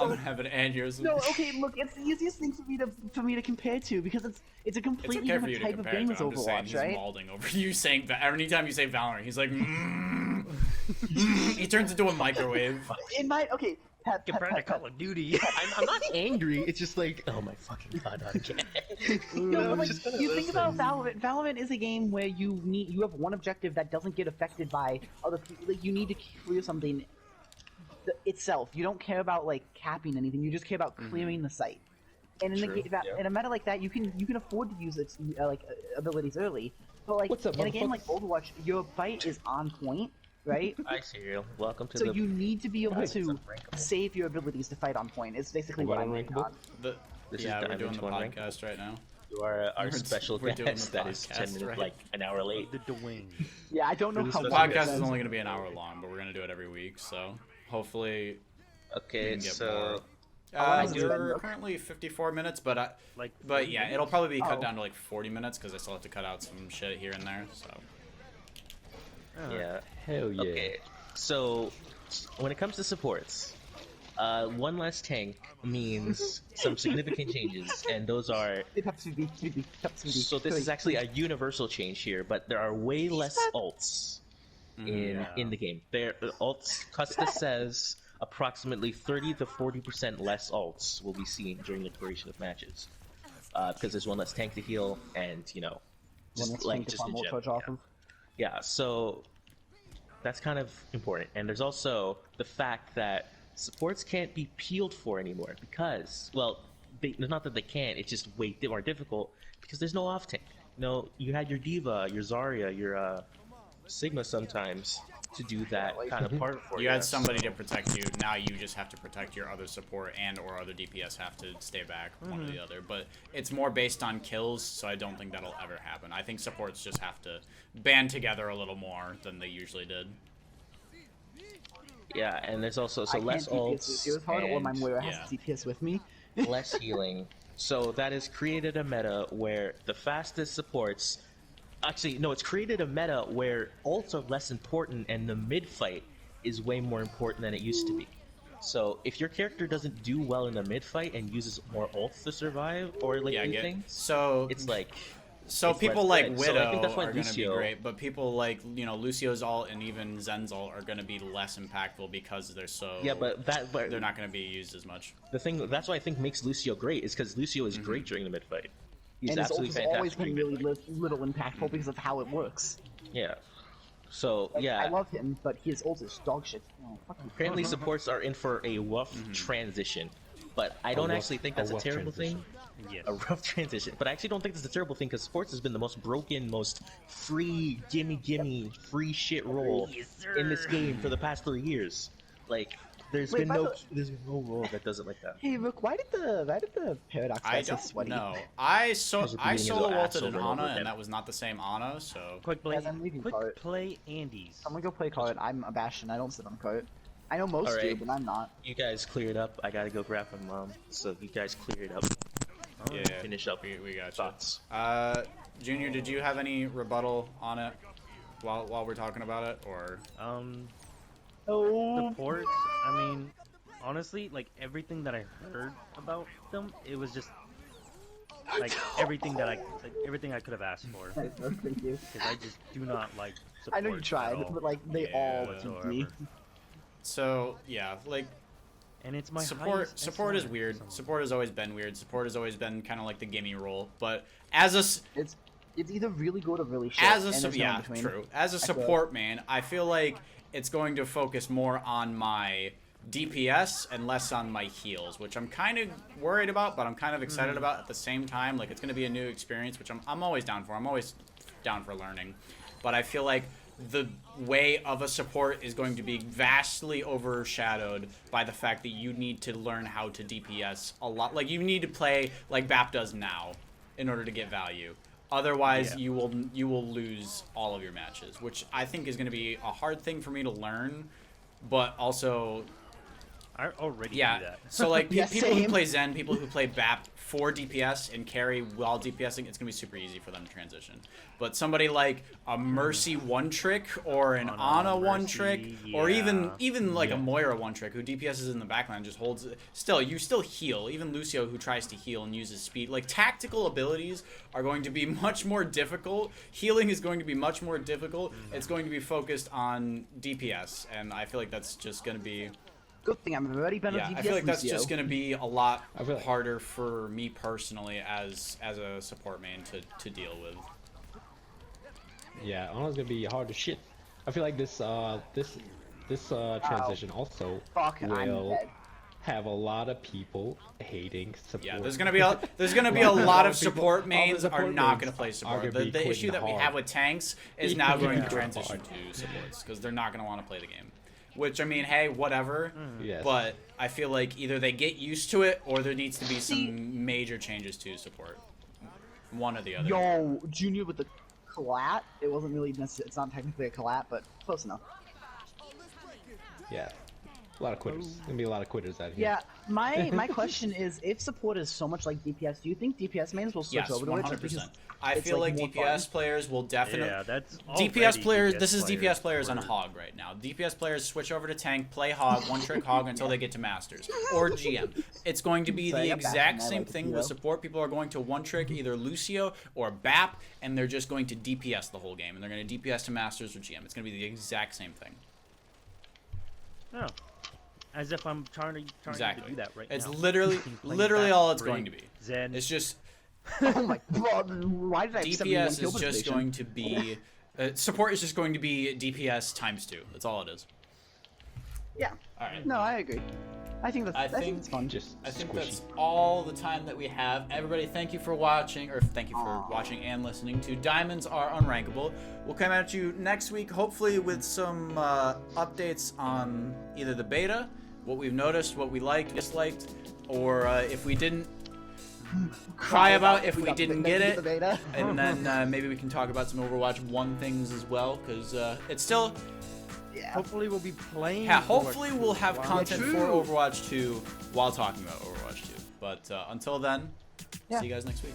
gonna have an aneurysm. No, okay, look, it's the easiest thing for me to compare to because it's a It's completely okay for you different to type of compare game it as to. I'm just saying Overwatch, he's right? mauling over you saying that. Anytime you say Valorant, he's like, he turns into a microwave. In my okay, Pep, Compared to Call of Duty. I'm not angry. It's just like, oh my fucking god, not again. No, I'm like, just gonna you think listen. about Valorant. Valorant is a game where you have one objective that doesn't get affected by other people. Like, you need to clear something itself. You don't care about like capping anything. You just care about clearing the site. And in True, yeah. in a meta like that, you can afford to use its abilities early. But like What's up, in a game motherfucker? like Overwatch, your fight is on point, right? Hi, Serial. Welcome to So the. you need to be able Nice. to Unrankable. save your abilities to fight on point. It's basically what I'm Unrankable? on. This Yeah, is we're Diamond doing the 1 rank. podcast right now. You are our We're- special we're doing guest the that is 10 podcast, minutes, right? like an hour late. The Dwayne. Yeah, I don't know Who's how the The long podcast it is says. only gonna be an hour long, but we're gonna do it every week. So hopefully, we Okay, can get so more. long is it? We're currently 54 minutes, but Like, yeah, it'll probably be cut Oh. down to like 40 minutes because I still have to cut out some shit here and there. So yeah. Hell yeah. Okay, so when it comes to supports, One less tank means some significant changes, and those are. So this is actually a universal change here, but there are way less ults in the game. There ults. Custis says approximately 30 to 40% less ults will be seen during the duration of matches, because there's one less tank to heal, and just in general. Yeah, so that's kind of important. And there's also the fact that supports can't be peeled for anymore because, well, not that they can't, it's just way more difficult because there's no off tank. You had your D.Va, your Zarya, your Sigma sometimes to do that kind of part for you. You had somebody to protect you, now you just have to protect your other support and or other DPS have to stay back, one or the other. But it's more based on kills, so I don't think that'll ever happen. I think supports just have to band together a little more than they usually did. Yeah, and there's also less ults. It was hard or my Moira has Yeah. DPS with me. Less healing. So that has created a meta where the fastest supports. Actually, no, it's created a meta where ults are less important and the mid fight is way more important than it used to be. So if your character doesn't do well in the mid fight and uses more ults to survive or do things, so it's like. So it's people less like good. Widow So I think that's why are going to be Lucio- great, but people like Lucio's ult and even Zen's ult are going to be less impactful because they're so. Yeah, but they're not going to be used as much. The thing that's what I think makes Lucio great is because Lucio is great during the mid fight. He's And his ult absolutely has always fantastic. been really little impactful because of how it works. Yeah. So Like, yeah. I love him, but his ult is dog shit. Oh, fuck you. Apparently supports are in for a rough transition, but I don't actually think that's a terrible thing. Yes. A rough transition, but I actually don't think that's a terrible thing because sports has been the most broken, most free, gimme, free shit role in this game for the past 3 years. Like, there's Wait, no role that does it like that. Hey, Rook, why did the Paradox I guys so don't sweaty? know. Because I of solo beating his ulted ass an over and over Ana, again. and that was not the same Ana, so. Quick play, Guys, I'm leaving cart. Andes. I'm gonna go play cart. I'm a Bastion. I don't sit on cart. I know most do, Alright. but I'm not. You guys clear it up. I gotta go grab my mom, so you guys clear it up. Yeah, Finish up. we got you. Thoughts. Junior, did you have any rebuttal on it while we're talking about it, or? Oh. The ports, I mean, honestly, like everything that I heard about them, it was just like everything I could have asked for. Thank you. Because I just do not like support I know you tried, at all, but like they all Yeah. did me. So yeah, like and it's my support is SR, weird. so- Support has always been weird. Support has always been kind of like the gimme role. But as a It's either really good or really shit. as a and su- there's no in yeah, between. true. As a support man, I feel like it's going to focus more on my DPS and less on my heals, which I'm kind of worried about, but I'm kind of excited about at the same time. Like, it's going to be a new experience, which I'm always down for. I'm always down for learning. But I feel like the way of a support is going to be vastly overshadowed by the fact that you need to learn how to DPS a lot. Like, you need to play like BAP does now in order to get value. Otherwise, you will lose all of your matches, which I think is going to be a hard thing for me to learn, but also I already do yeah. that. So like Yeah, people who same. play Zen, people who play BAP for DPS and carry while DPSing, it's gonna be super easy for them to transition. But somebody like a Mercy one trick or an Ana one Mercy, trick, or even yeah. like a Moira one trick who DPSs in the backline just holds. You still heal. Even Lucio who tries to heal and uses speed. Like tactical abilities are going to be much more difficult. Healing is going to be much more difficult. It's going to be focused on DPS, and I feel like that's just gonna be. Good thing I'm already been Yeah, on DPS. I feel like that's Lucio. just going to be a lot I feel like- harder for me personally as a support main to deal with. Yeah, Ana's gonna be hard to shit. I feel like this transition also Fuck, I'm will dead. have a lot of people hating support. Yeah, there's gonna be a lot of support mains are not gonna play support. are gonna be The issue that quitting we hard. have with tanks is now going to Yeah. transition to supports because they're not gonna want to play the game. Which I mean, hey, whatever. Yes. But I feel like either they get used to it or there needs to be some major changes to support. One or the other. Yo, Junior with the collat. It wasn't really necessary. It's not technically a collat, but close enough. Yeah. A lot of quitters. Gonna be a lot of quitters out here. Yeah, my question is, if support is so much like DPS, do you think DPS mains will switch Yes, over to it? 100%. Because I it's, feel like more DPS fun? players will definitely. Yeah, that's DPS already players. DPS This is DPS players on were- Hog right now. DPS players switch over to tank, play Hog, one trick Hog until they get to Masters or GM. It's going to be So I the got back exact from that, same like, thing you with know? support. People are going to one trick either Lucio or BAP, and they're just going to DPS the whole game, and they're going to DPS to Masters or GM. It's going to be the exact same thing. Oh. As if I'm trying Exactly. to do that right It's now. literally, Playing literally back all it's three, going to be. Zen. It's just Oh my god, why did I have 71 DPS kill is just penetration? going to be support is just going to be DPS times 2. That's all it is. Yeah. All right. No, I agree. I think that's. I I think think- it's fun. Just I think squishy. that's all the time that we have. Everybody, thank you for watching, or thank you for watching and listening to Diamonds Are Unrankable. We'll come at you next week, hopefully with some updates on either the beta, what we've noticed, what we liked, disliked, or if we didn't cry about if we didn't get it. The beta. And then maybe we can talk about some Overwatch 1 things as well, because it's still... Yeah. Hopefully we'll be playing. Yeah, hopefully Overwatch we'll have while- content for true. Overwatch 2 while talking about Overwatch 2. But until then, Yeah. see you guys next week.